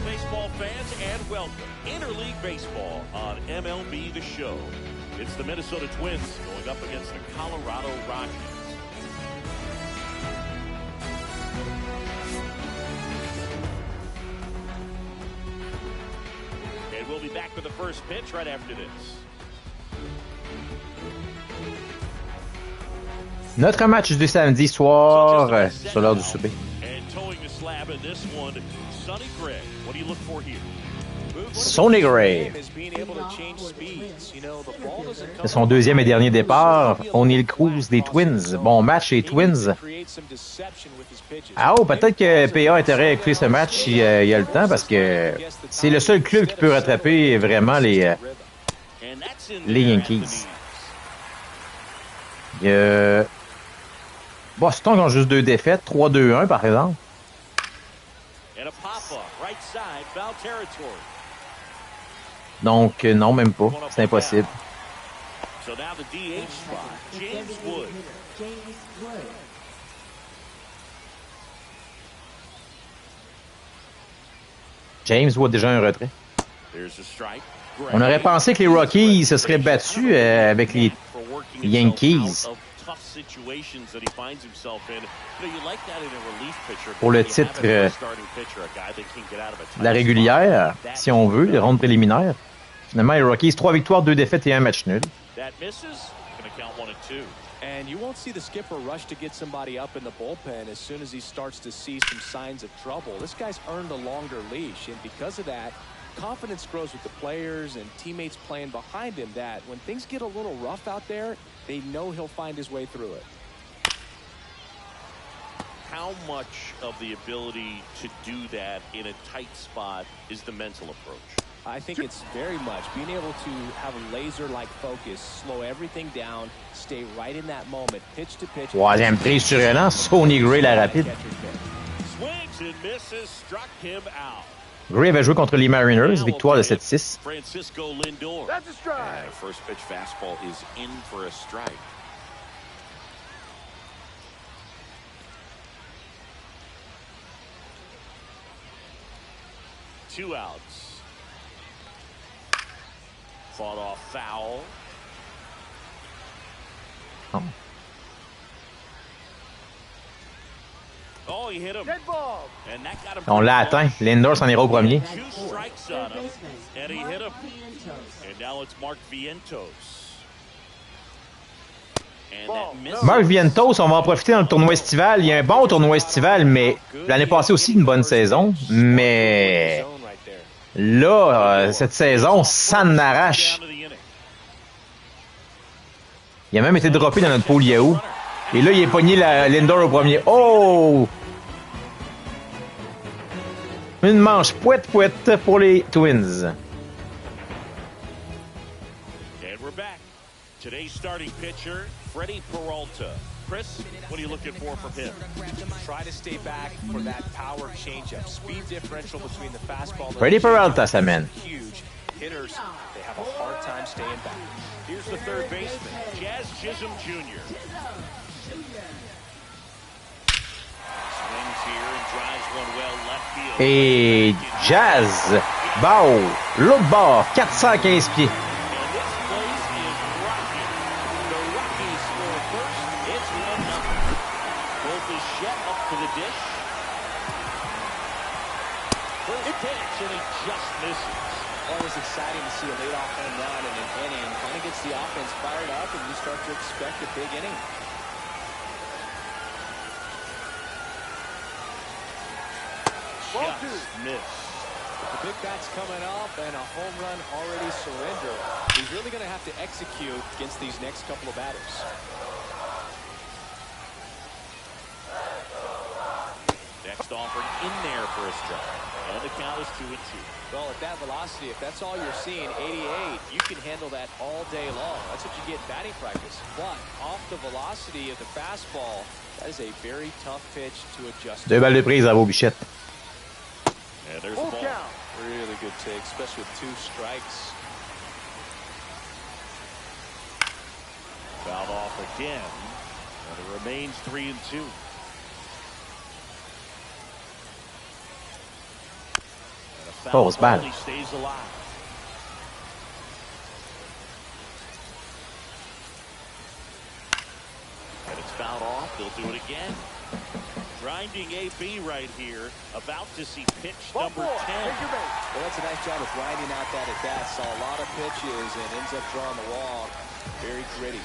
Baseball fans, and welcome Interleague Baseball on MLB The Show. It's the Minnesota Twins going up against the Colorado Rockies. And we'll be back with the first pitch right after this. Notre match du samedi soir sur l'heure du souper. Sonny Gray. C'est son deuxième et dernier départ. O'Neill Cruz des Twins. Bon match les Twins. Ah oh, peut-être que PA a intérêt à écouter ce match s'il y a le temps parce que c'est le seul club qui peut rattraper vraiment les Yankees. Boston ont juste 2 défaites, 3-2-1 par exemple. Donc, non, même pas. C'est impossible. James Wood, déjà un retrait. On aurait pensé que les Rockies se seraient battus avec les Yankees pour le titre de la régulière, si on veut, les rondes préliminaires. Finalement, les Rockies, 3 victoires, 2 défaites et 1 match nul. And you won't see the skipper rush to get somebody up in the bullpen as soon as he starts to see some signs of trouble. This guy's earned a longer leash, and because of that, confidence grows with the players and teammates playing behind him that when things get a little rough out there, they know he'll find his way through it. How much of the ability to do that in a tight spot is the mental approach? I think it's very much being able to have a laser-like focus, slow everything down, stay right in that moment, pitch to pitch. Troisième prise sur relance, Sonny Gray la rapide. Gray avait joué contre les Mariners, victoire de 7-6. Francisco Lindor. That's a strike. First pitch fastball is in for a strike. Two outs. Fought off foul. Oh. Oh, he hit him. Dead ball. And that got him. On l'a atteint. Lindor s'en ira au premier. 2 strikes on him, and he hit him. And now it's Mark Vientos. Mark Vientos, on va en profiter dans le tournoi estival. Il y a un bon tournoi estival, mais l'année passée aussi une bonne saison. Mais là, cette saison, ça n'arrache. Il a même été droppé dans notre pôle Yahoo. Et là, il est pogné la Lindor au premier. Oh! Une manche pouette pour les Twins. And we're back. Today's starting pitcher, Freddie Peralta. Chris, what are you looking for from him? Try to stay back for that power changeup. Speed differential between the fastball. Freddie Peralta, ça mène. Huge hitters. They have a hard time staying back. Here's the third baseman, Jazz Chisholm Jr. Swings here and drives one well left field. Et Jazz, Bao, l'autre bord, 415 pieds. Exciting to see a leadoff home run in an inning. Kind of gets the offense fired up, and you start to expect a big inning. just missed. The big bat's coming up and a home run already surrendered. He's really going to have to execute against these next couple of batters. Next offering in there for a strike. And the count is 2-2. Well, at that velocity, if that's all you're seeing, 88, you can handle that all day long. That's what you get in batting practice. But off the velocity of the fastball, that is a very tough pitch to adjust. 2 balles de prise à vos bichettes. And there's the ball. Really good take, especially with 2 strikes. Fouled off again. And it remains 3-2. Grosse balle. Stays alive. And it's fouled off. They'll do it again. Grinding AB right here. About to see pitch number 10. Well, that's a nice job of grinding out that at bat. Saw a lot of pitches and ends up drawing the walk. Very gritty.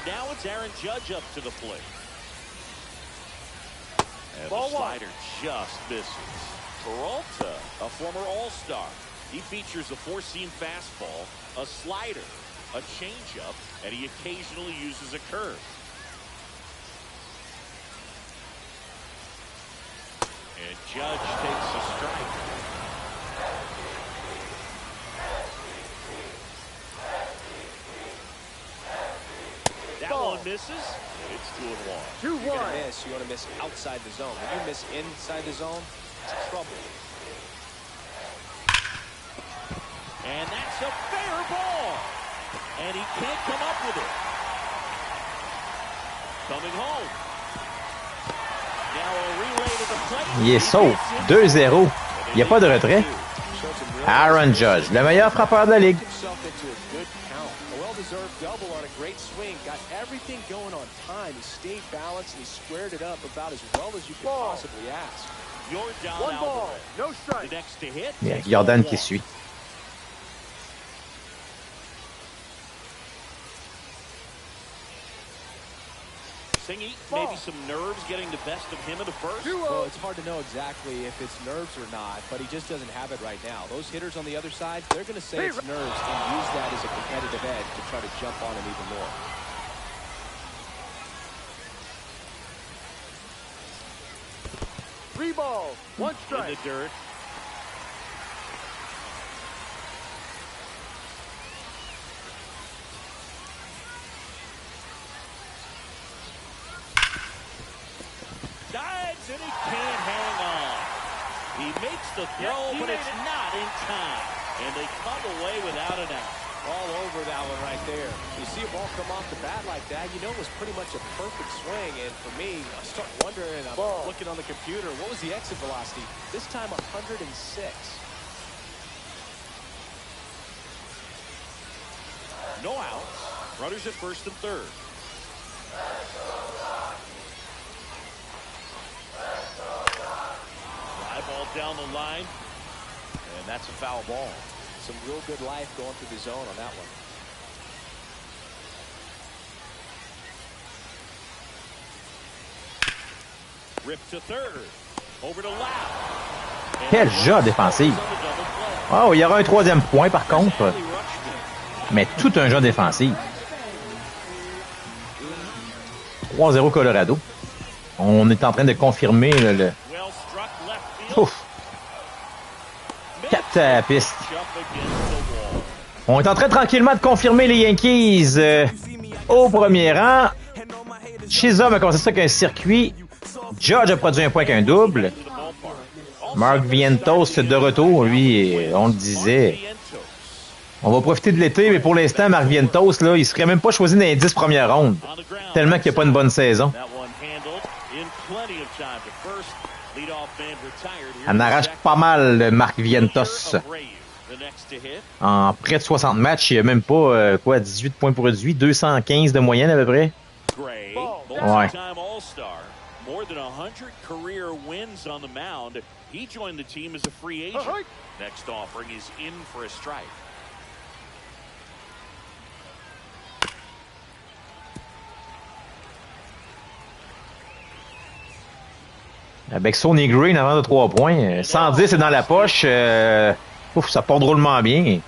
Now it's Aaron Judge up to the plate. And Ball the slider just misses. Peralta, a former All-Star. He features a 4-seam fastball, a slider, a changeup, and he occasionally uses a curve. And Judge takes a strike. That one misses. It's 2-1. You're gonna miss. You want to miss outside the zone. When you miss inside the zone, trouble. And that's a fair ball. And he can't come up with it. Coming home. Now a relay to the plate. Il est sauf. 2-0. Il n'y a pas de retrait. Aaron Judge, le meilleur frappeur de la Ligue. Double on a great swing. Got everything going on time. He stayed balanced and he squared it up about as well as you could possibly ask. One ball, no strike. The next to hit. Yeah, Jordan qui suit. Singy, maybe some nerves getting the best of him in the first. Well, it's hard to know exactly if it's nerves or not, but he just doesn't have it right now. Those hitters on the other side, they're going to say it's nerves and use that as a competitive edge to try to jump on him even more. 3 balls, 1 strike. In the dirt. Dives and he can't hang on. He makes the throw, but it's not in time. And they come away without an out. All over that one right there. You see a ball come off the bat like that, you know it was pretty much a perfect swing. And for me, I start wondering, I'm looking on the computer, what was the exit velocity? This time 106. No outs. Runners at first and third. Fly ball down the line. And that's a foul ball. Some real good life going through the zone on that one. Rip to third. Over to left. Quel jeu défensif. Oh, il y aura un 3e point par contre. Mais tout un jeu défensif. 3-0 Colorado. On est en train de confirmer le... Ouf. 4 à la piste. On est en train tranquillement de confirmer les Yankees au premier rang. Chisholm a commencé ça avec un circuit. Judge a produit un point avec un double. Mark Vientos de retour, lui, on le disait. On va profiter de l'été, mais pour l'instant, Mark Vientos, là, il serait même pas choisi dans les 10 premières rondes. Tellement qu'il n'y a pas une bonne saison. On arrache pas mal Mark Vientos. En près de 60 matchs, il n'y a même pas 18 points produits, 215 de moyenne à peu près. Ouais. More than 100 career wins on the mound. He joined the team as a free agent. Next offering is in for a strike. Avec Sonny Green avant de 3 points. 110 est dans la poche. Ouf, ça part drôlement bien.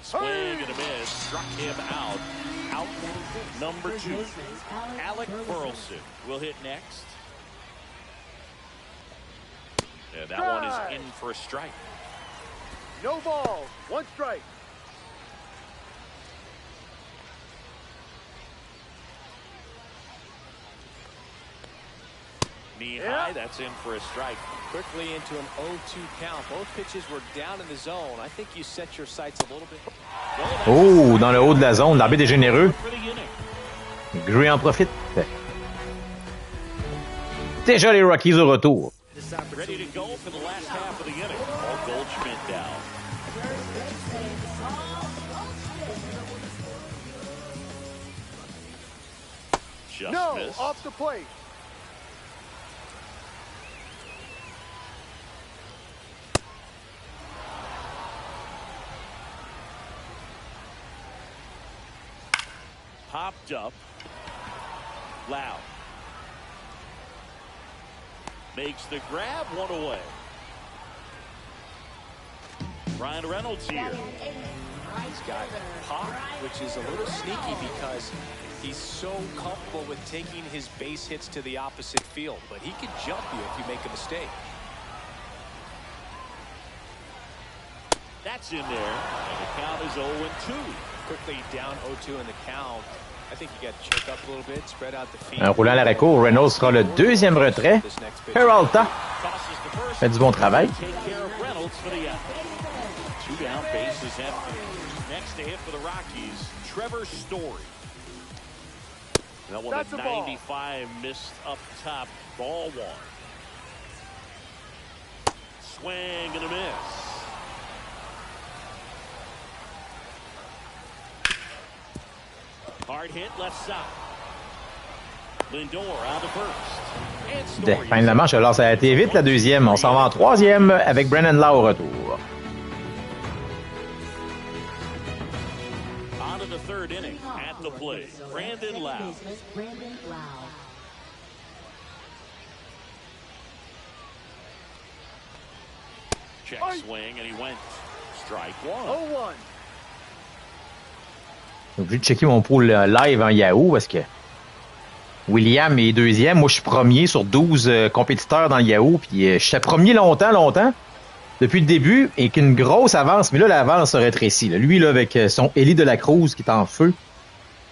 Swing and a miss. Struck him out. Out number 2. Alec Burleson will hit next. And that one is in for a strike. No ball. 1 strike. Knee high, that's in for a strike. Quickly into an 0-2 count. Both pitches were down in the zone. I think you set your sights a little bit. Oh, dans le haut de la zone, l'arbitre est généreux. Gray en profite. Déjà les Rockies au retour. Ready to go for the last half of the inning. All Goldschmidt down. Just No, missed. off the plate. Popped up. Loud. Makes the grab, 1 away. Ryan Reynolds here. He's got pop, which is a little sneaky because he's so comfortable with taking his base hits to the opposite field. But he can jump you if you make a mistake. That's in there. And the count is 0-2. Quickly down 0-2 in the count. I think you got to choke up a little bit, spread out the feet. Un roulant à l'arrêt court, Reynolds sera le deuxième retrait. Peralta fait du bon travail. Take care of Reynolds for the out. 2 down, bases empty. Next to hit for the Rockies, Trevor Story. That one at 95 missed up top, ball 1. Swing and a miss. Hard hit left side. Lindor out of first. Fin de la manche, alors ça a été vite la deuxième. On s'en va en troisième avec Brennan Lau au retour. On to the 3rd inning at the plate. Brandon Lau. Check swing and he went strike 1. 0-1. J'ai obligé de checker mon pool live en Yahoo parce que William est deuxième. Moi, je suis premier sur 12 compétiteurs dans le Yahoo. Puis j'étais premier longtemps, depuis le début, et qu'une grosse avance. Mais là, l'avance se rétrécit. Là. Lui, là, avec son Élie de la Cruz qui est en feu.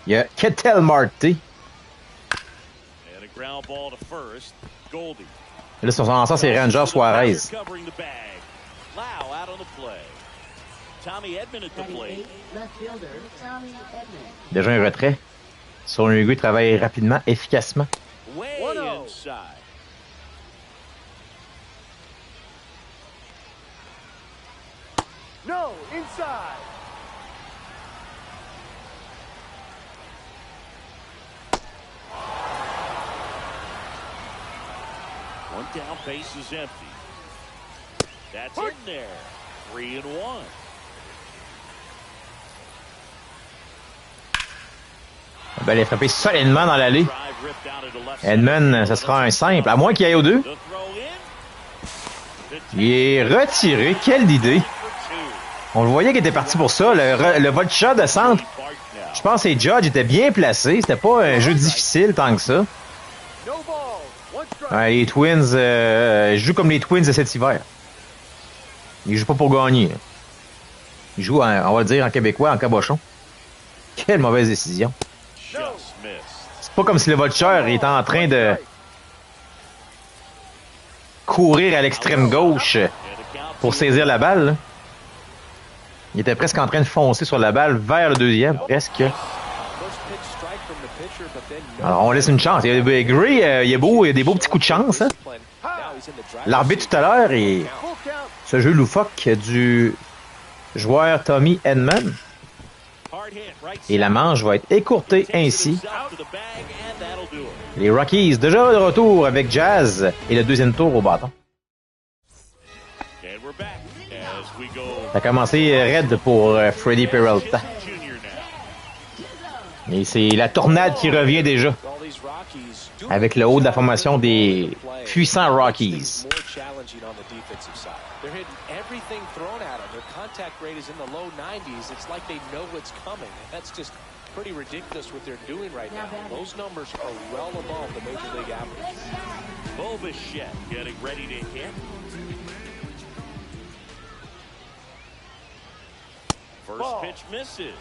Il y a Ketel Marte. Là, son lanceur, c'est Ranger Suarez. Déjà un retrait. Son Hugo travaille rapidement, efficacement. No, inside. One down, base is empty. That's in there. 3-1. Ben, elle est frappée solidement dans l'allée. Edmund, ce sera un simple, à moins qu'il aille au 2. Il est retiré. Quelle idée. On le voyait qu'il était parti pour ça. Le voltigeur de centre, je pense que les Judge étaient bien placés. C'était pas un jeu difficile tant que ça. Les Twins, ils jouent comme les Twins de cet hiver. Ils jouent pas pour gagner. Ils jouent, on va le dire en québécois, en cabochon. Quelle mauvaise décision. C'est pas comme si le voltigeur était en train de courir à l'extrême gauche pour saisir la balle. Là. Il était presque en train de foncer sur la balle vers le deuxième, presque. Alors, on laisse une chance. Gray, il y a des beaux petits coups de chance. Hein? L'arbitre tout à l'heure, et ce jeu loufoque du joueur Tommy Edman. Et la manche va être écourtée ainsi. Les Rockies, déjà de retour avec Jazz et le deuxième tour au bâton. Ça a commencé raide pour Freddy Peralta. Et c'est la tornade qui revient déjà. avec le haut de la formation des puissants Rockies. They're hitting everything thrown at them. Their contact rate is in the low 90s. It's like they know what's coming. That's just pretty ridiculous what they're doing right now. Those numbers are well above the Major League average. Bobichette getting ready to hit. First pitch misses.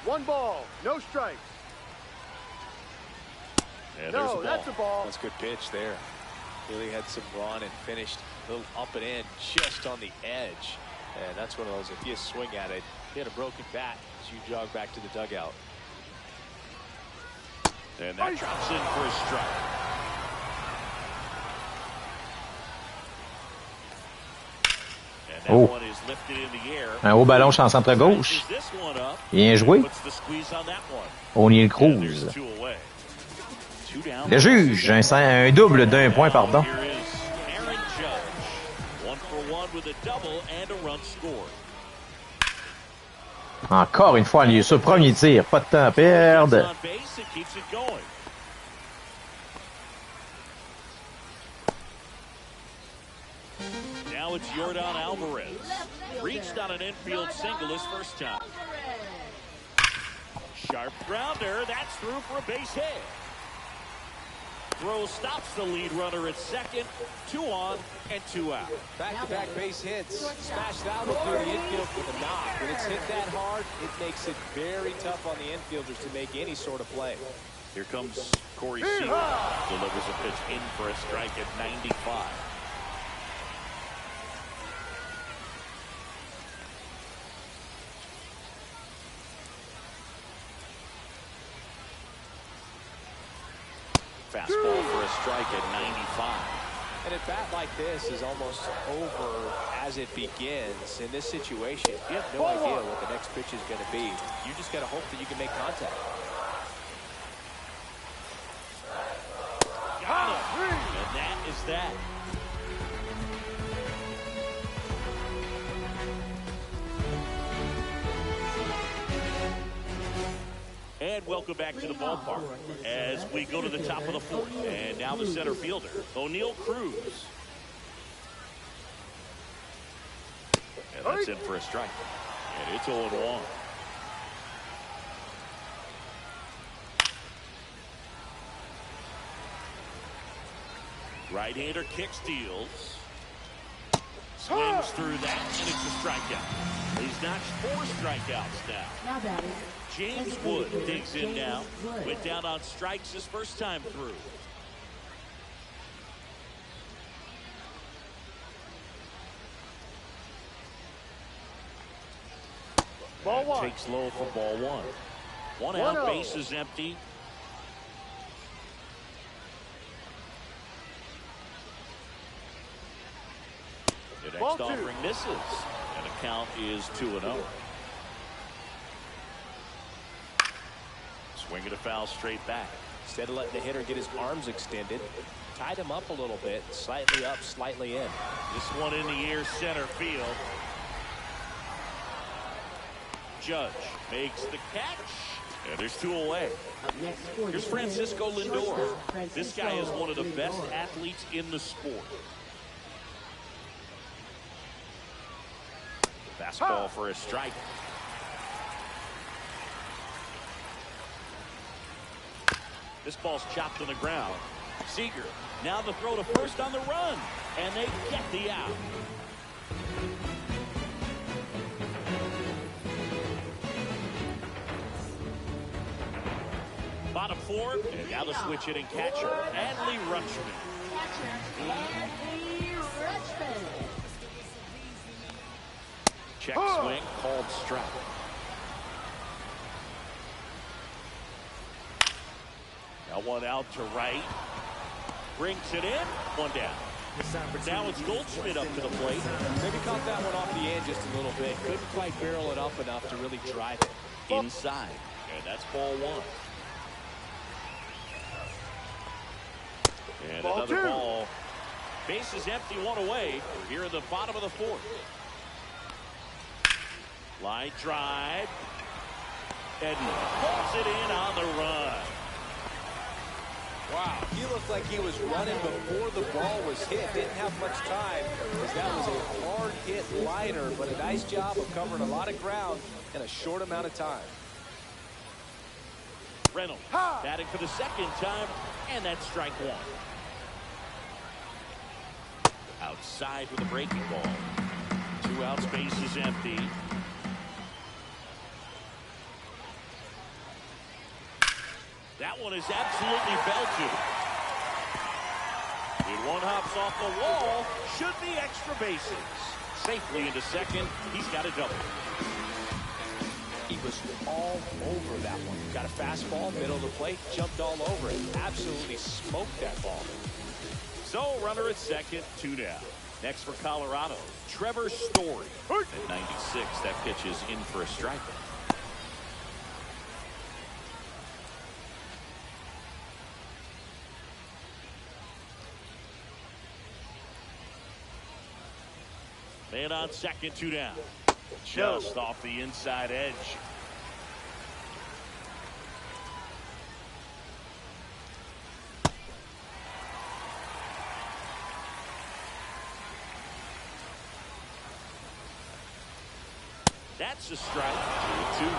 1 ball, no strikes. And no, that's a ball. That's a good pitch there. Really had some run and finished a little up and in just on the edge. And that's one of those, if you swing at it, you had a broken bat as you jog back to the dugout. And that drops in for a strike. And that one is lifted in the air. Un haut ballon en centre gauche. Bien joué. O'Neill Cruz. Le juge, un double d'1 point, pardon. Encore une fois, il est sur premier tir. Pas de temps à perdre. Now it's Yordan Alvarez. Reached on an infield single his first time. Sharp grounder. That's through for a base hit. Throw stops the lead runner at second. 2 on and 2 out. Back-to-back base hits. Smashed out through the infield with a knock. When it's hit that hard, it makes it very tough on the infielders to make any sort of play. Here comes Corey Seager. Delivers a pitch in for a strike at 95. Fastball for a strike at 95. And a bat like this is almost over as it begins. In this situation, you have no idea what the next pitch is going to be. You just got to hope that you can make contact. Got him. And that is that. And welcome back to the ballpark as we go to the top of the 4th. And now the center fielder, O'Neill Cruz. And that's in for a strike. And it's 0-1. Right-hander kick steals. Swings through that, and it's a strikeout. He's notched 4 strikeouts now. James Wood digs in now. Went down on strikes his first time through. Ball 1. Takes low for ball 1. 1 out, base is empty. The next offering misses. And the count is 2-0. Swinging a foul straight back. Instead of letting the hitter get his arms extended, tied him up a little bit, slightly up, slightly in. This one in the air, center field. Judge makes the catch, and there's 2 away. Here's Francisco Lindor. This guy is one of the best athletes in the sport. Fastball for a strike. This ball's chopped on the ground. Seager, now the throw to first on the run, and they get the out. Bottom 4, and now the switch hitting catcher, Adley Rutschman. Check swing, called strike. Now 1 out to right. Brings it in. 1 down. Now it's Goldschmidt up to the plate. Maybe caught that one off the end just a little bit. Couldn't quite barrel it up enough to really drive it inside. And that's ball 1. And ball another 2. ball. Base is empty, 1 away. We're here in the bottom of the 4th. Line drive. And pulls it in on the run. Wow, he looked like he was running before the ball was hit. Didn't have much time because that was a hard hit liner, but a nice job of covering a lot of ground in a short amount of time. Reynolds batting for the second time, and that's strike one. Outside with a breaking ball. 2 outs, base is empty. That one is absolutely belted. When one hops off the wall, should be extra bases. Safely into second, he's got a double. He was all over that one. Got a fastball, middle of the plate, jumped all over it. Absolutely smoked that ball. So, runner at second, 2 down. Next for Colorado, Trevor Story. At 96, that pitch is in for a strikeout. Man on second, 2 down. Just off the inside edge. That's a strike. 2-2.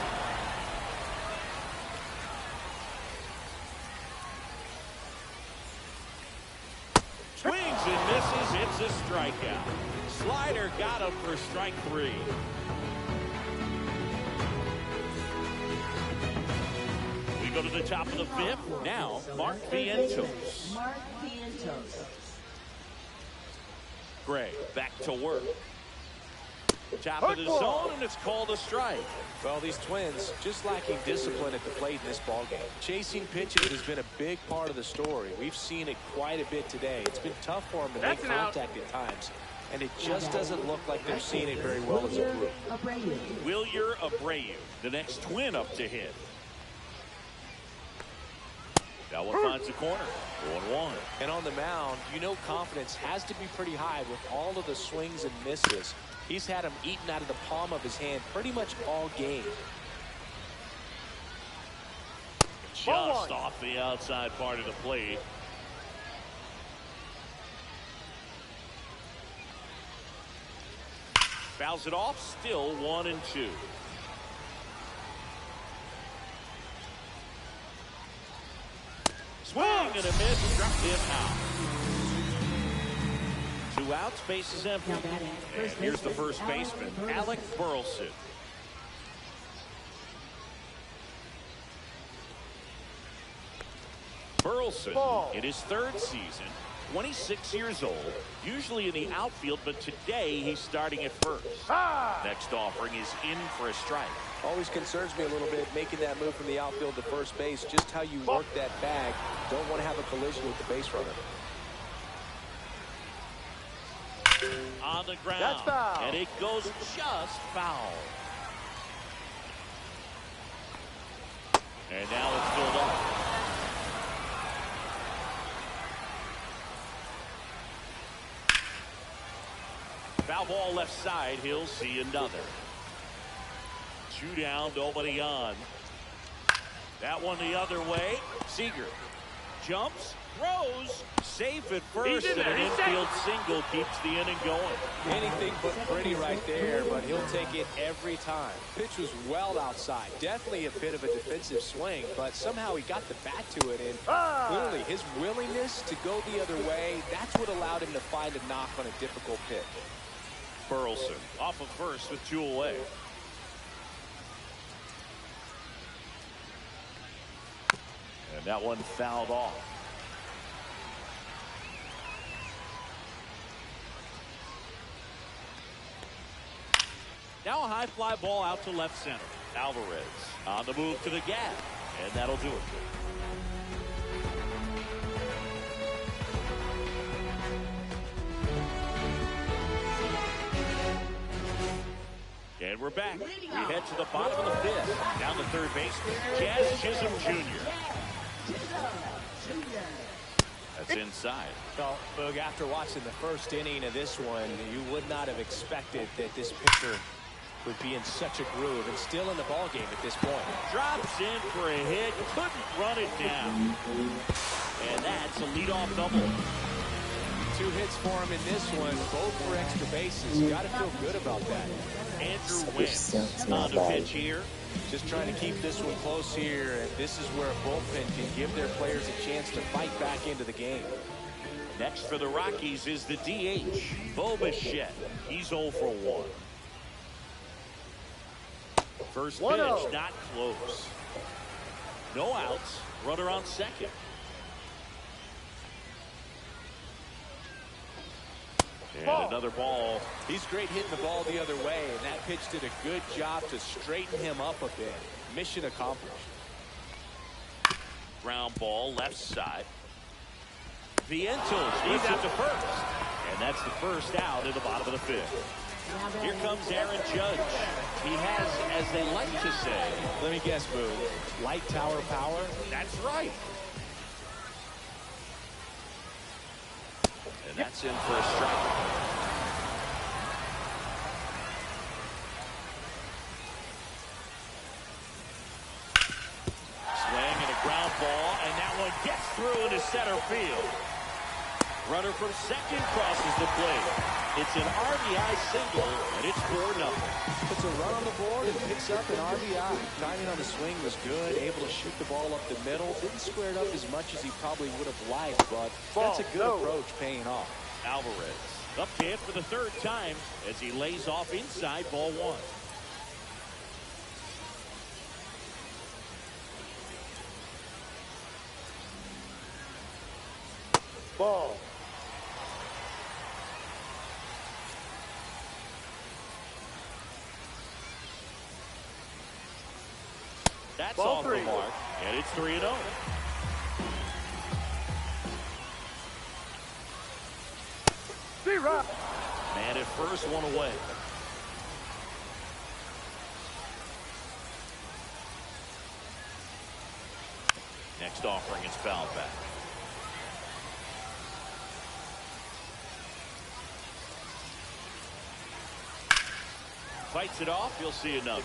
Swings and misses. It's a strikeout. Slider got him for strike 3. We go to the top of the 5th. Now, Mark Vientos. Gray back to work. Top of the zone, and it's called a strike. Well, these Twins just lacking discipline at the plate in this ballgame. Chasing pitches has been a big part of the story. We've seen it quite a bit today. It's been tough for them to make contact at times, and it just doesn't look like they're seeing it very well as a group. Wilyer Abreu, the next Twin up to hit. That one finds the corner. 1-1. And on the mound, you know confidence has to be pretty high with all of the swings and misses. He's had them eaten out of the palm of his hand pretty much all game. Just off the outside part of the plate. Fouls it off, still 1-2. Swing and a miss, struck him out. 2 outs, base is empty. And here's the first baseman, Alec Burleson. Burleson in his 3rd season, 26 years old, usually in the outfield, but today he's starting at first. Next offering is in for a strike. Always concerns me a little bit making that move from the outfield to first base. Just how you work that bag. Don't want to have a collision with the base runner. On the ground. That's foul. And it goes just foul. And now it's filled up. Foul ball left side. He'll see another. 2 down, nobody on. That one the other way. Seager jumps, throws, safe at first, and an infield single keeps the inning going. Anything but pretty right there, but he'll take it every time. Pitch was well outside. Definitely a bit of a defensive swing, but somehow he got the bat to it, and clearly his willingness to go the other way, that's what allowed him to find a knock on a difficult pitch. Burleson off of first with 2 away. And that one fouled off. Now a high fly ball out to left center. Alvarez on the move to the gap, and that'll do it. And we're back. We head to the bottom of the 5th. Down the third baseman, Jazz Chisholm Jr. That's inside. Well, Boog, after watching the first inning of this one, you would not have expected that this pitcher would be in such a groove and still in the ballgame at this point. Drops in for a hit. Couldn't run it down. And that's a leadoff double. 2 hits for him in this one, both for extra bases. You got to feel good about that. Andrew Wentz on the pitch here. Just trying to keep this one close here, and this is where a bullpen can give their players a chance to fight back into the game. Next for the Rockies is the DH, Bo Bichette. He's 0 for 1. First pitch, not close. No outs, runner on second. And another ball. He's great hitting the ball the other way, and that pitch did a good job to straighten him up a bit. Mission accomplished. Ground ball, left side. Vientos leads it to first. And that's the first out in the bottom of the 5th. Here comes Aaron Judge. He has, as they like to say, let me guess, Boo, light tower power? That's right. And that's in for a strike. Swing and a ground ball, and that one gets through into center field. Runner from second crosses the plate. It's an RBI single, and it's 4-0. Puts a run on the board and picks up an RBI. Timing on the swing was good, able to shoot the ball up the middle. Didn't square it up as much as he probably would have liked, but that's a good approach paying off. Alvarez up to hit for the 3rd time as he lays off inside ball 1. Ball. That's Ball off 3. the mark, and it's 3-0. D-Rock. Man at first, one away. Next offering is fouled back. Fights it off. You'll see another.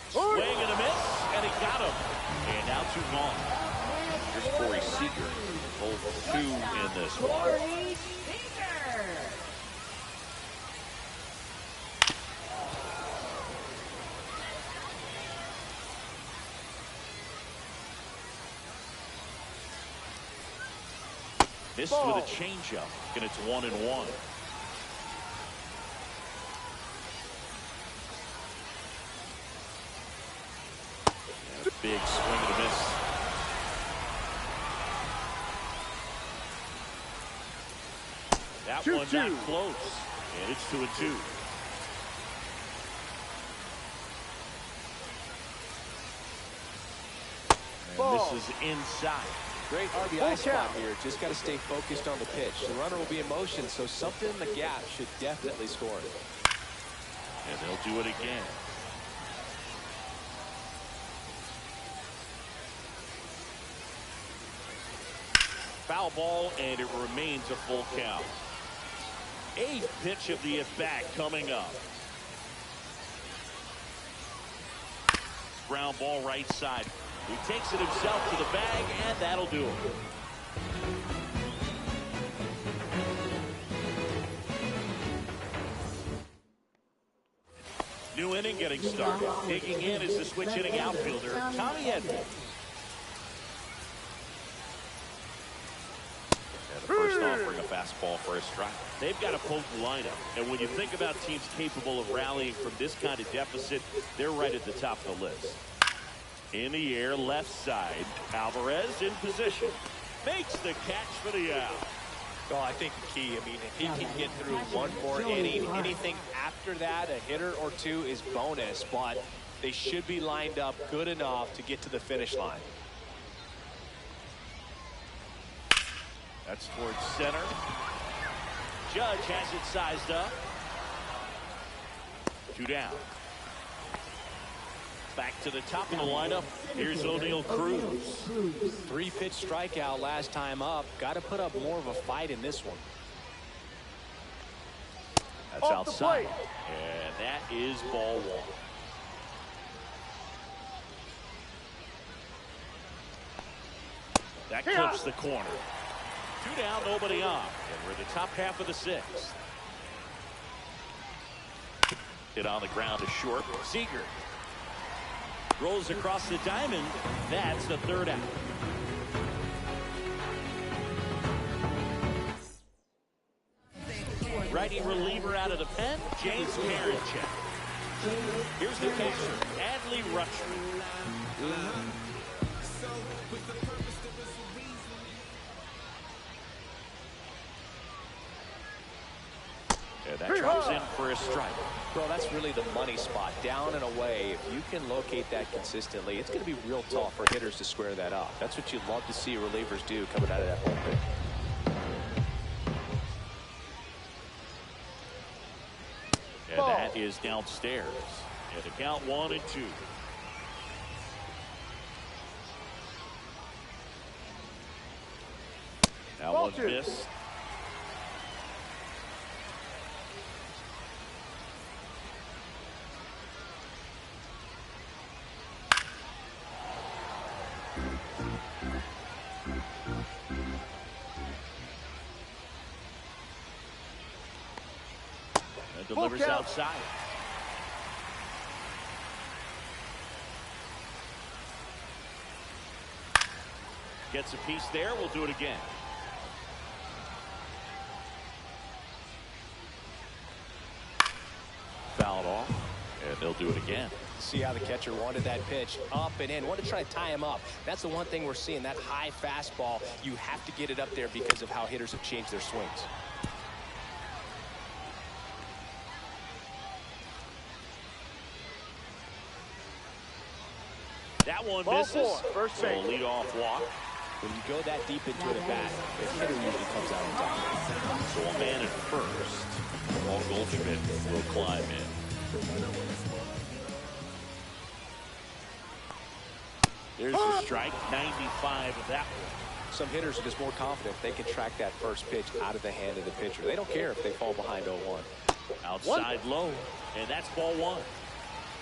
Swing and a miss, and he got him. And now 2 gone. Here's Corey Seager. 0 for 2 in this one. Missed with a changeup, and it's 1-1. Big swing and a miss. That 2-2. one not close, and it's 2-2. And this is inside. Great RBI spot here. Just got to stay focused on the pitch. The runner will be in motion, so something in the gap should definitely score it. And they'll do it again. Foul ball, and it remains a full count. 8th pitch of the at-bat coming up. Ground ball right side. He takes it himself to the bag, and that'll do it. New inning getting started. Digging in is the switch hitting outfielder, Tommy Edman. And the first offering a fastball for a strike. They've got a potent lineup. And when you think about teams capable of rallying from this kind of deficit, they're right at the top of the list. In the air, left side. Alvarez in position. Makes the catch for the out. Well, I think the key, I mean, if he can get through one more inning, anything after that, a hitter or 2 is bonus, but they should be lined up good enough to get to the finish line. That's towards center. Judge has it sized up. 2 down. Back to the top of the lineup. Here's O'Neal Cruz. 3-pitch strikeout last time up. Got to put up more of a fight in this one. That's Off the outside. plate. And that is ball one. That clips the corner. 2 down, nobody on. And we're in the top half of the 6th. Hit on the ground to short. Seager rolls across the diamond. That's the 3rd out. Righty reliever out of the pen, James Karinchak. Here's the catcher, Adley Rutschman. And that comes in for a strike. Well, that's really the money spot. Down and away. If you can locate that consistently, it's going to be real tough for hitters to square that up. That's what you love to see relievers do coming out of that bullpen. And that is downstairs. And the count 1-2. Now one miss. And delivers outside. Gets a piece there. We'll do it again. Fouled off, and they'll do it again. See how the catcher wanted that pitch up and in. Want to try to tie him up. That's the one thing we're seeing. That high fastball, you have to get it up there because of how hitters have changed their swings. That one misses. First So base. lead off walk. When you go that deep into an at-bat, the hitter usually comes out on top. So a man at first. Paul Goldschmidt will climb in. There's a strike. 95 of that one. Some hitters are just more confident they can track that first pitch out of the hand of the pitcher. They don't care if they fall behind 0-1. Outside low. And that's ball one.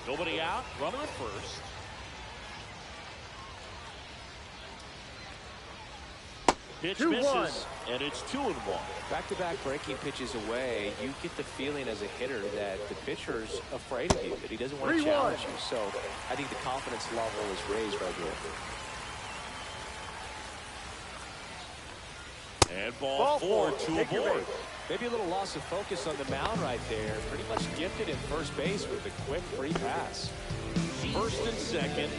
Nobody out. Runner at first. Pitch misses, and it's 2-1. Back-to-back breaking pitches away, you get the feeling as a hitter that the pitcher's afraid of you, that he doesn't want to challenge you. So I think the confidence level is raised right here. And ball four, 2 aboard. Maybe a little loss of focus on the mound right there. Pretty much gifted in first base with a quick free pass. First and second,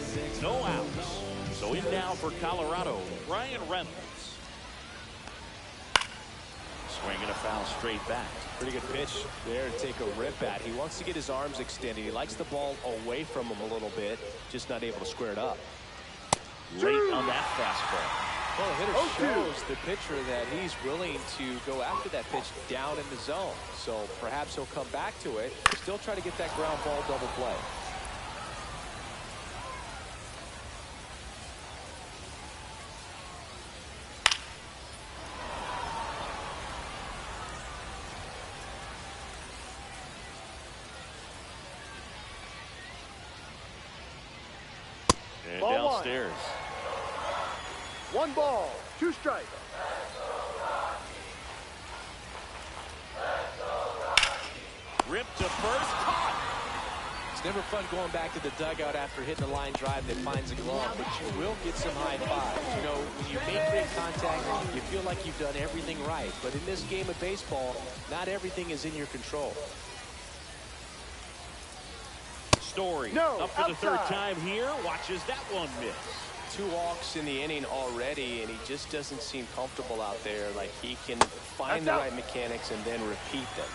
no outs. So in now for Colorado, Ryan Reynolds. Swinging a foul straight back. Pretty good pitch there to take a rip at. He wants to get his arms extended. He likes the ball away from him a little bit, just not able to square it up. Late on that fastball. Well, the hitter shows the pitcher that he's willing to go after that pitch down in the zone. So perhaps he'll come back to it, still try to get that ground ball double play. And downstairs. 1 ball, 2 strikes. Ripped to first. Caught. It's never fun going back to the dugout after hitting a line drive that finds a glove, but you will get some high fives. You know, when you make great contact, you feel like you've done everything right. But in this game of baseball, not everything is in your control. Story up for the third time here. Watches that one miss. 2 walks in the inning already, and he just doesn't seem comfortable out there. Like he can find the right mechanics and then repeat them.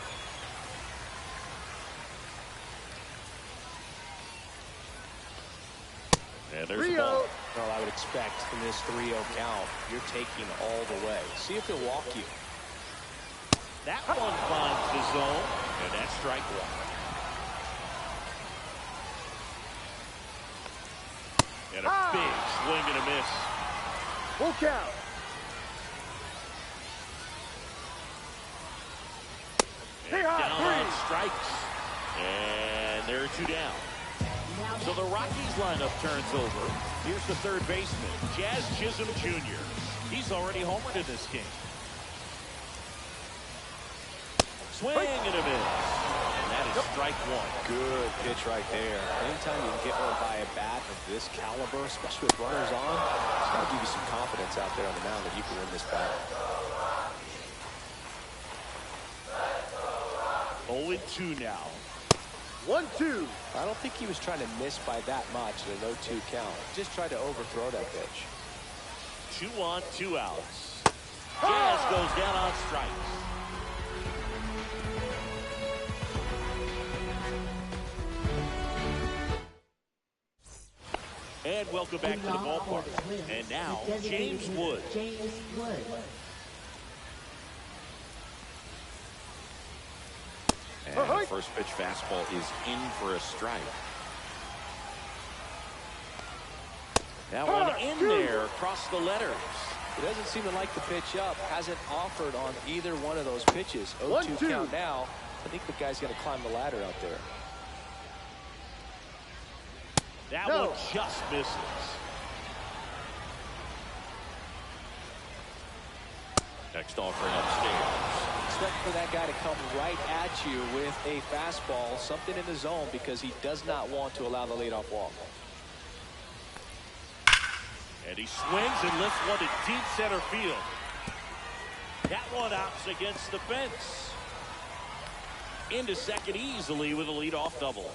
And there's the ball. Well, I would expect in this 3-0 count, you're taking all the way. See if he'll walk you. That one finds the zone, and that's strike one. And a big swing and a miss. Full count. And down on strikes. And there are 2 down. So the Rockies lineup turns over. Here's the third baseman, Jazz Chisholm Jr. He's already homered in this game. Swing and a miss. And that is strike 1. Good pitch right there. Anytime you can get one by a bat of this caliber, especially with runners on, it's going to give you some confidence out there on the mound that you can win this battle. 0-2 now. 1-2. I don't think he was trying to miss by that much at a 0-2 count. Just tried to overthrow that pitch. 2 on, 2 outs. Jazz goes down on strikes. And welcome back to the ballpark. And now, James Wood. And the first pitch fastball is in for a strike. That one in there across the letters. He doesn't seem to like the pitch up. Hasn't offered on either one of those pitches. 0-2 count now. I think the guy's going to climb the ladder out there. That one just misses. Next offering upstairs. Expect for that guy to come right at you with a fastball, something in the zone, because he does not want to allow the leadoff walk. And he swings and lifts one to deep center field. That one opts against the fence. Into second easily with a leadoff double.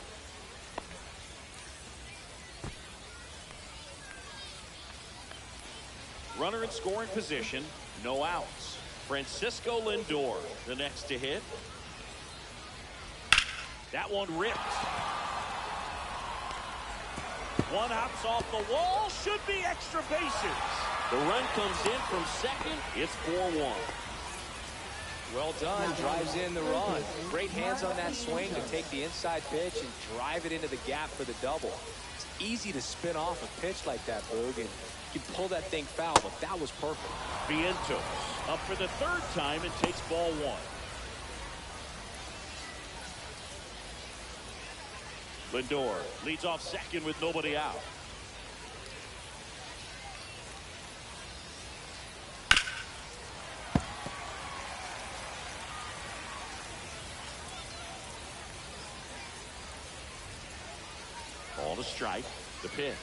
Runner in scoring position, no outs. Francisco Lindor, the next to hit. That one ripped. One hops off the wall, should be extra bases. The run comes in from second, it's 4-1. Well done, drives in the run. Great hands on that swing to take the inside pitch and drive it into the gap for the double. It's easy to spin off a pitch like that, Boog, and you can pull that thing foul, but that was perfect. Vientos up for the third time and takes ball 1. Lindor leads off second with nobody out. Ball to strike. The pitch.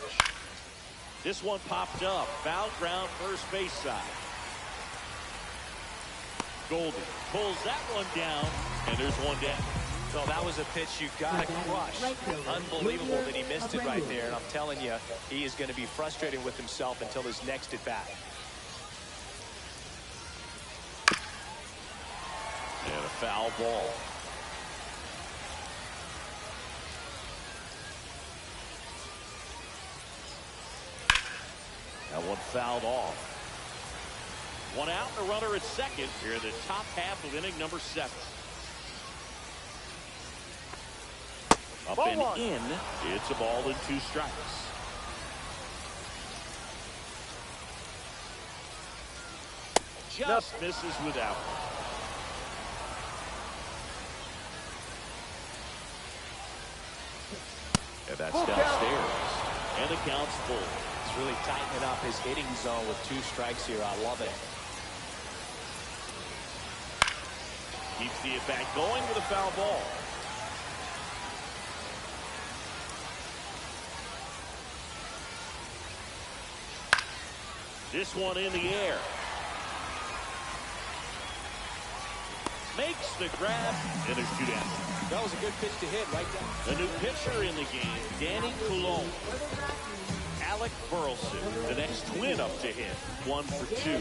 This one popped up. Foul ground first base side. Goldie pulls that one down, and there's one down. Well, that was a pitch you got to crush. Unbelievable that he missed it right there. And I'm telling you, he is going to be frustrated with himself until his next at bat. And a foul ball. That one fouled off. One out and a runner at second here in the top half of inning number 7. Up Ball and one. in. It's a ball and 2 strikes. Just misses without. And that's downstairs. And the count's full. He's really tightening up his hitting zone with 2 strikes here. I love it. Keeps the at-bat going with a foul ball. This one in the air. Makes the grab, and there's 2 down. That was a good pitch to hit right down. The new pitcher in the game, Danny Coulombe. Alec Burleson, the next twin up to hit. 1 for 2.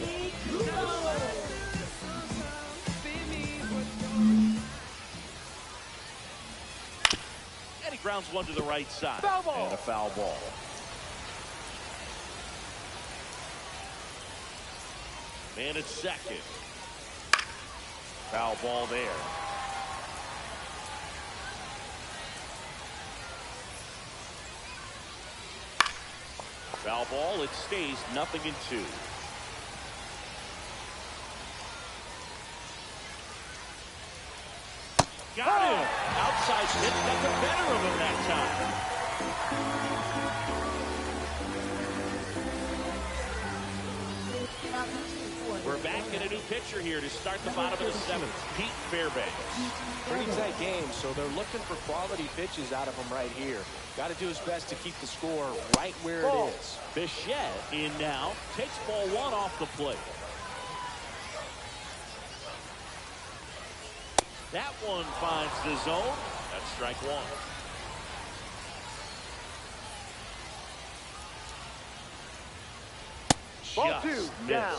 And he grounds one to the right side. Foul ball. And a foul ball. Man at second. Foul ball there. Foul ball, it stays 0-2. Got him. Outside pitch got the better of him that time. We're back in a new pitcher here to start the bottom of the seventh. Pete Fairbanks. Pretty tight game, so they're looking for quality pitches out of him right here. Got to do his best to keep the score right where it is. Bichette in now. Takes ball one off the plate. That one finds the zone. That's strike one. Ball two, down.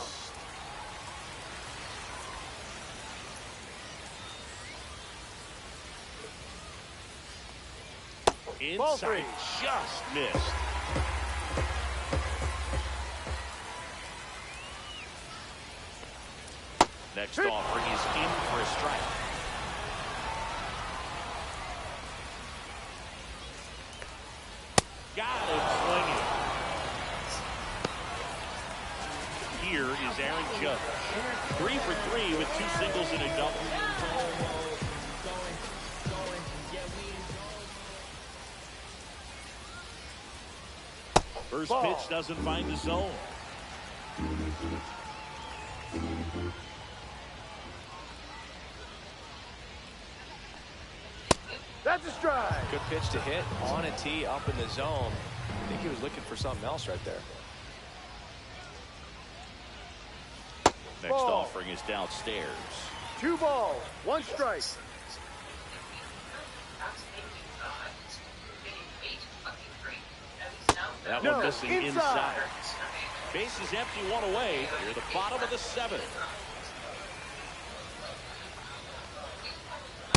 Inside, just missed. Next offering is in for a strike. Got him swinging. Here is Aaron Judge. 3 for 3 with 2 singles and a double. First pitch doesn't find the zone. That's a strike. Good pitch to hit on a tee up in the zone. I think he was looking for something else right there. Next offering is downstairs. 2 balls, 1 strike. That one missing inside. Base is empty, 1 away. Here at the bottom of the 7th.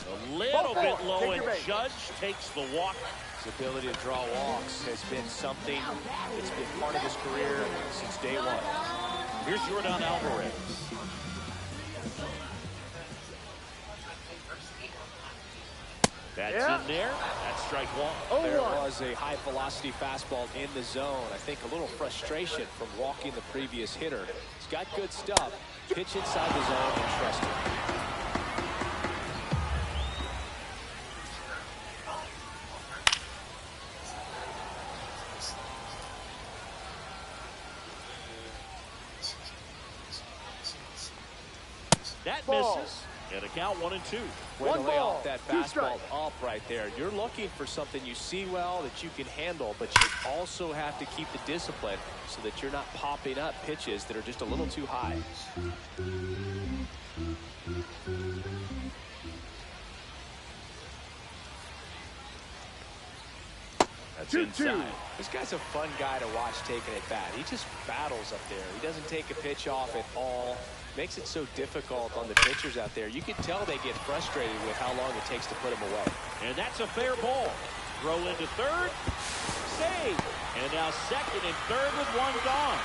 A little bit low, and Judge takes the walk. His ability to draw walks has been something that's been part of his career since day one. Here's Jordan Alvarez. That's in there. That's strike one. There was a high-velocity fastball in the zone. I think a little frustration from walking the previous hitter. He's got good stuff. Pitch inside the zone and trust him. That misses. And a count 1-2. Way to lay off that fastball up right there. You're looking for something you see well that you can handle, but you also have to keep the discipline so that you're not popping up pitches that are just a little too high. That's inside. This guy's a fun guy to watch taking at bat. He just battles up there. He doesn't take a pitch off at all. Makes it so difficult on the pitchers out there. You can tell they get frustrated with how long it takes to put him away. And that's a fair ball. Throw into third. Save. And now second and third with 1 gone.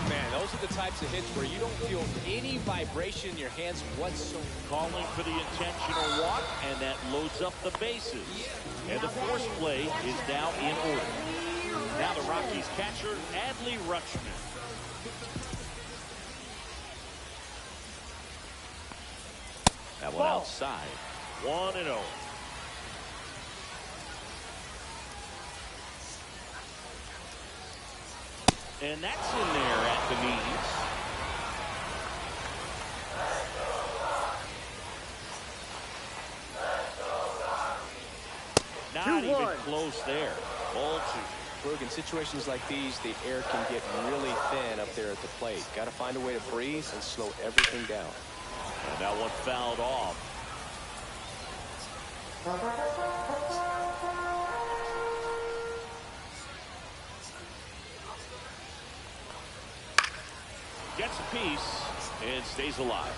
Man, those are the types of hits where you don't feel any vibration in your hands whatsoever. Calling for the intentional walk, and that loads up the bases. And the force play is now in order. Now the Rockies catcher, Adley Rutschman. That one outside. 1-0. And that's in there at the knees. Not even close there. Ball 2. Look, in situations like these, the air can get really thin up there at the plate. Got to find a way to breathe and slow everything down. And that one fouled off. Gets a piece and stays alive.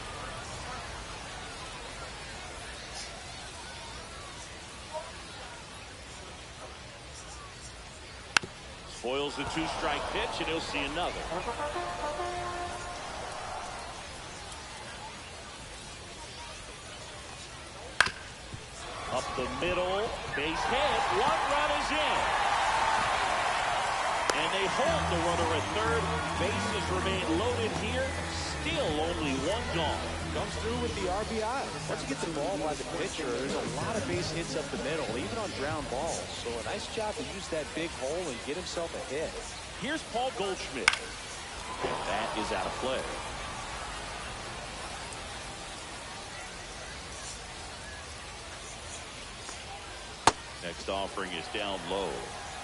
Spoils the 2-strike pitch, and he'll see another. Up the middle, base hit, 1 run is in. And they hold the runner at third. Bases remain loaded here. Still only one gone. Comes through with the RBI. Once you get the ball by the pitcher, there's a lot of base hits up the middle, even on ground balls. So a nice job to use that big hole and get himself a hit. Here's Paul Goldschmidt. And that is out of play. Next offering is down low.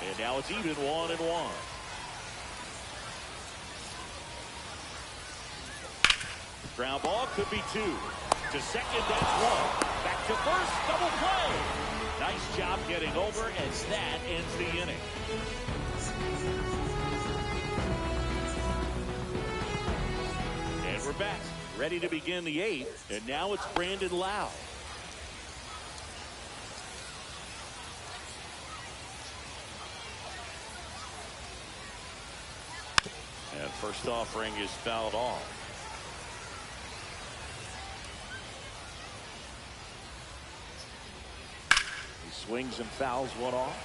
And now it's even 1-1. Ground ball could be 2. To second, that's 1. Back to first, double play. Nice job getting over as that ends the inning. And we're back, ready to begin the 8th. And now it's Brandon Lowe. And first offering is fouled off. He swings and fouls one off.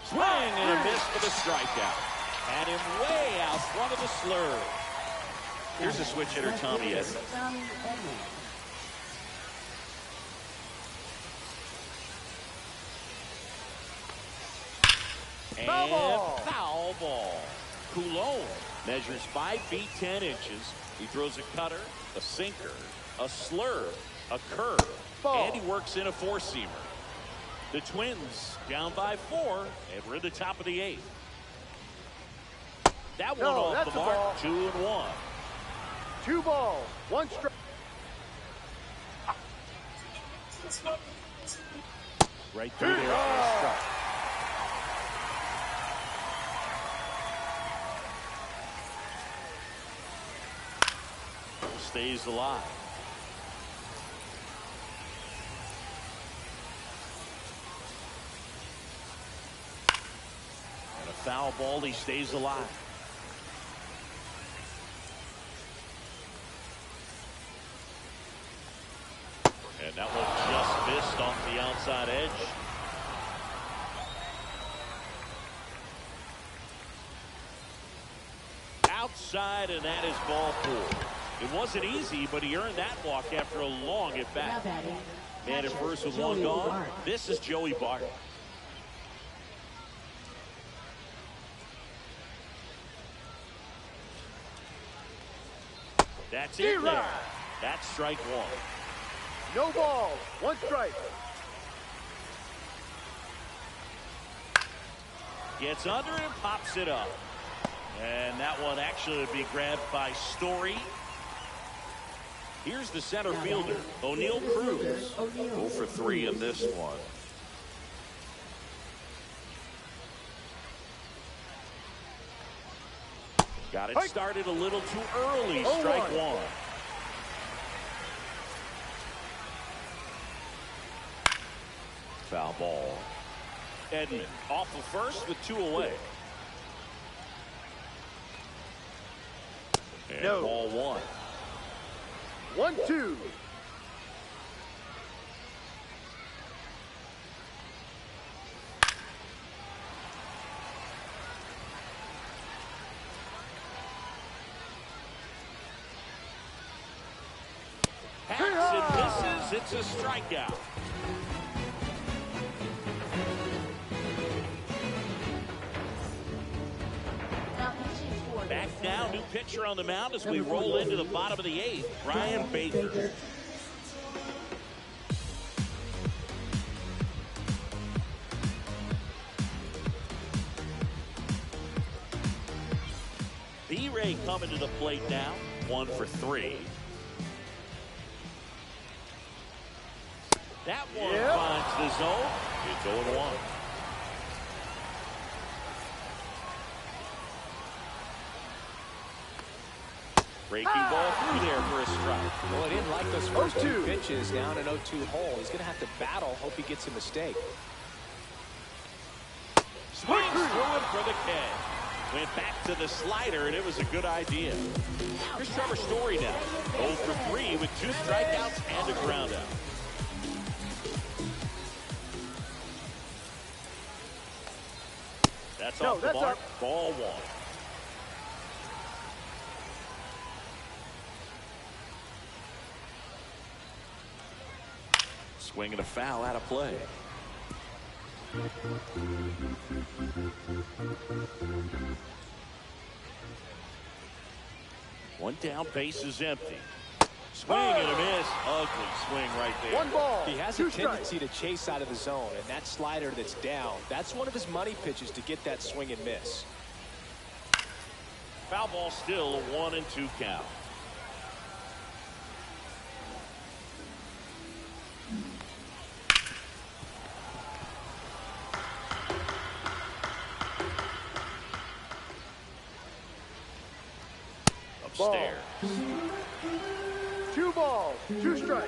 Swing and a miss for the strikeout. Had him way out front of the slur. Here's the switch hitter, Tommy Edmonds. And foul ball. Coulomb measures 5 feet 10 inches. He throws a cutter, a sinker, a slurve, a curve, and he works in a 4-seamer. The Twins down by 4, and we're in the top of the 8th. That one off the mark, 2-1. 2 balls, 1 strike. Right through there on the strike. Stays alive. And a foul ball, he stays alive. And that one just missed off the outside edge. Outside, and that is ball 4. It wasn't easy, but he earned that walk after a long at bat. Man at first with 1 gone. This is Joey Bart. That's it there. That's strike 1. No balls, 1 strike. Gets under and pops it up. And that one actually would be grabbed by Story. Here's the center fielder, O'Neal Cruz. 0 for 3 in this one. Got it started a little too early. Strike 1. Foul ball. Edman off of first with 2 away. And ball 1. 1-2. Hacks and misses. It's a strikeout. Back now, new pitcher on the mound as we roll into the bottom of the 8th, Ryan Baker. B-Ray coming to the plate now, 1 for 3. That one finds the zone. It's 0-1. Breaking ball through there for a strike. Well, he didn't like those first 2 pitches down an 0-2 hole. He's going to have to battle. Hope he gets a mistake. Swings through him for the K. Went back to the slider, and it was a good idea. Here's Trevor Story now. 0 for 3 with 2 strikeouts and a groundout. That's off the mark. Ball one. Swing and a foul out of play. One down, base is empty. Swing and a miss. Ugly swing right there. One ball. He has a tendency to chase out of the zone, and that slider that's down, that's one of his money pitches to get that swing and miss. Foul ball still, 1-2 count. Upstairs. 2 balls, 2 strikes.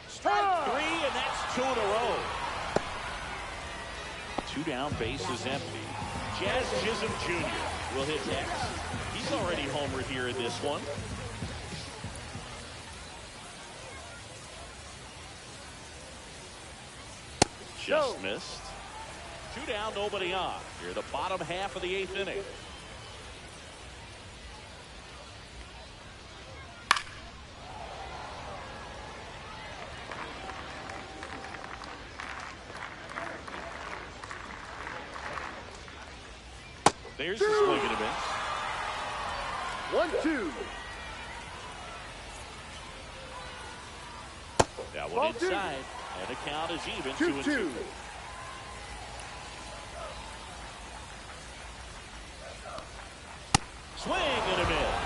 Strike 3, and that's 2 in a row. 2 down, base is empty. Jazz Chisholm Jr. will hit next. He's already homered here in this one. Just missed. 2 down, nobody on. Here the bottom half of the 8th inning. There's the swing and a miss. 1-2. That one inside. And the count is even, 2-2. Swing and a miss.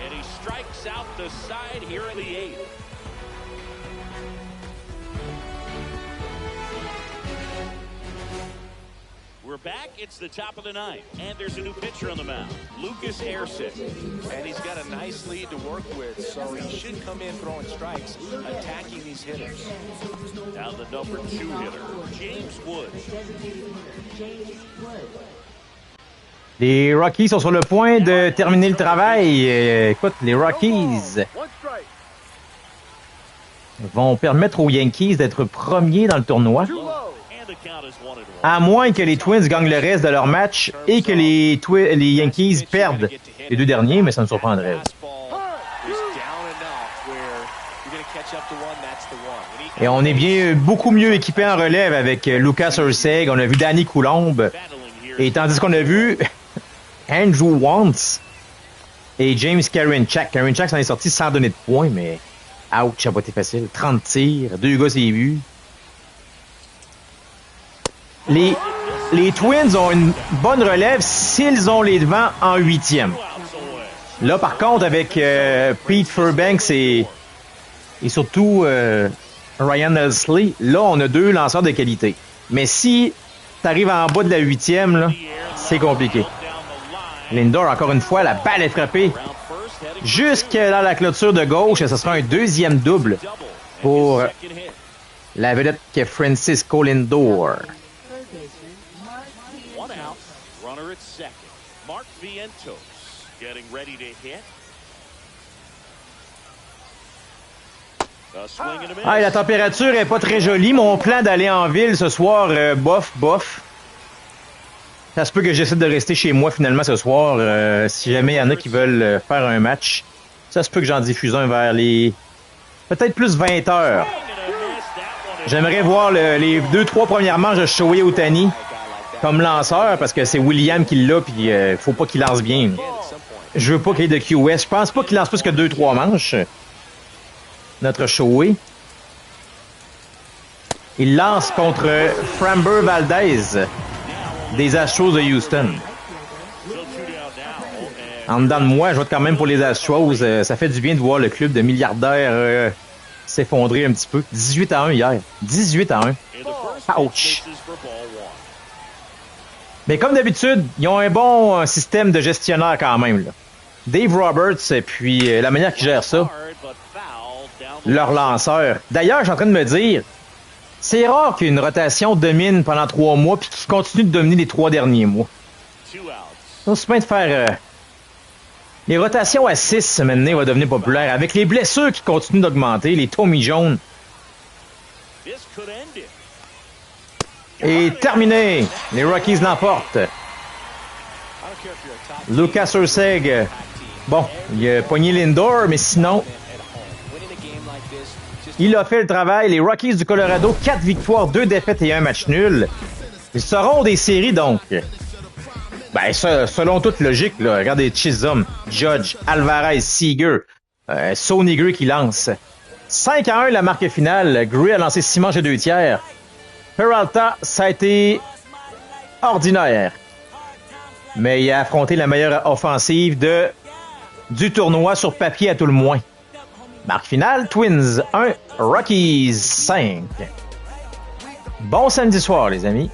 And he strikes out the side here in the 8th. We're back. It's the top of the 9th. And there's a new pitcher on the mound. Lucas Erceg. And he's got a nice lead to work with, so he should come in throwing strikes, attacking these hitters. Now the number 2 hitter, James Wood. Les Rockies sont sur le point de terminer le travail. Écoute, les Rockies vont permettre aux Yankees d'être premiers dans le tournoi. À moins que les Twins gagnent le reste de leur match et que les Yankees perdent les 2 derniers, mais ça me surprendrait. Et on est bien beaucoup mieux équipé en relève avec Lucas Erceg, on a vu Danny Coulombe, et tandis qu'on a vu Andrew Wantz et James Karinchak. Karinchak s'en est sorti sans donner de points, mais ouch, ça n'a pas été facile. 30 tirs, 2 gars c'est buts. Les Twins ont une bonne relève s'ils ont les devants en 8e. Là, par contre, avec Pete Fairbanks et surtout Ryan Helsley, là, on a 2 lanceurs de qualité. Mais si t'arrives en bas de la 8e, là, c'est compliqué. Lindor, encore une fois, la balle est frappée jusque dans la clôture de gauche et ce sera un 2e double pour la vedette qui est Francisco Lindor. Ah, la température est pas très jolie. Mon plan d'aller en ville ce soir, bof. Ça se peut que j'essaie de rester chez moi finalement ce soir. Si jamais il y en a qui veulent faire un match, ça se peut que j'en diffuse un vers les... peut-être plus 20 heures. J'aimerais voir les 2-3 premières manches de Shohei Ohtani comme lanceur parce que c'est William qui l'a puis faut pas qu'il lance bien. Je veux pas qu'il y ait de QS. Je pense pas qu'il lance plus que 2-3 manches. Notre Shohei. Il lance contre Framber Valdez des Astros de Houston. En dedans de moi, je vote quand même pour les Astros. Ça fait du bien de voir le club de milliardaires s'effondrer un petit peu. 18-1 hier. 18-1. Ouch. Mais comme d'habitude, ils ont un bon système de gestionnaire quand même. Là. Dave Roberts et puis la manière qu'ils gèrent ça. Leur lanceur. D'ailleurs, je suis en train de me dire, c'est rare qu'une rotation domine pendant 3 mois puis qu'il continue de dominer les 3 derniers mois. On se peut de faire... les rotations à 6 maintenant vont devenir populaires. Avec les blessures qui continuent d'augmenter, les Tommy John. Et terminé. Les Rockies l'emportent. Lucas Urseg. Bon, il a pogné Lindor, mais sinon, il a fait le travail. Les Rockies du Colorado, 4 victoires, 2 défaites et 1 match nul. Ils seront des séries, donc. Ben, ça, selon toute logique, là, regardez Chisholm, Judge, Alvarez, Seager, Sonny Gray qui lance. 5-1 la marque finale. Gray a lancé 6 manches et 2 tiers. Peralta, ça a été ordinaire. Mais il a affronté la meilleure offensive du tournoi sur papier à tout le moins. Marque finale, Twins 1, Rockies 5. Bon samedi soir, les amis.